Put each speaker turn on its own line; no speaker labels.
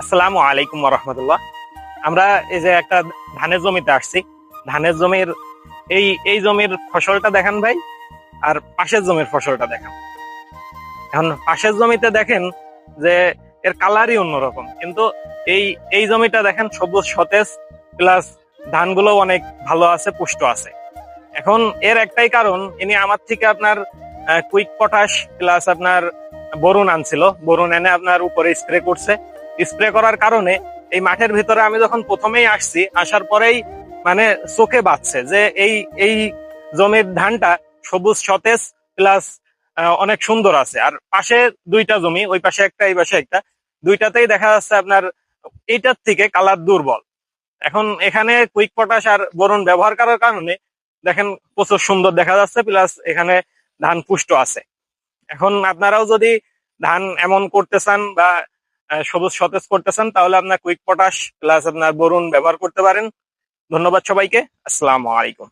আসসালামু আলাইকুম রহমতুল্লাহ। আমরা এই যে একটা ধানের জমিতে আসছি। ধানের জমির এই জমির ফসলটা দেখেন ভাই, আর পাশের জমির ফসলটা দেখেন। এখন পাশের জমিতে দেখেন যে এর কালারই অন্যরকম, কিন্তু এই এই জমিটা দেখেন সবুজ সতেজ, প্লাস ধানগুলো অনেক ভালো আছে, পুষ্ট আছে। এখন এর একটাই কারণ, ইনি আমার থেকে আপনার কুইক পটাশ প্লাস আপনার বোরন আনছিল। বোরন এনে আপনার উপরে স্প্রে করছে। স্প্রে করার কারণে এই মাঠের ভিতরে আমি যখন প্রথমেই আসছি, আসার পরেই মানে চোখে বাজছে যে এই জমির ধানটা সবুজ সতেজ, প্লাস অনেক সুন্দর আছে। আর পাশে দুইটা জমি, ওই পাশে একটা এই পাশে একটা, দুইটাতেই দেখা যাচ্ছে আপনার এইটার থেকে কালার দুর্বল। এখন এখানে কুইক পটাশ আর বোরন ব্যবহার করার কারণে দেখেন প্রচুর সুন্দর দেখা যাচ্ছে, প্লাস এখানে ধান পুষ্ট আছে। এখন আপনারাও যদি ধান এমন করতে চান বা সবুজ সতেজ করতে চান, তাহলে আপনার কুইক পটাশ প্লাস আপনার বোরন ব্যবহার করতে পারেন। ধন্যবাদ সবাইকে। আসসালামু আলাইকুম।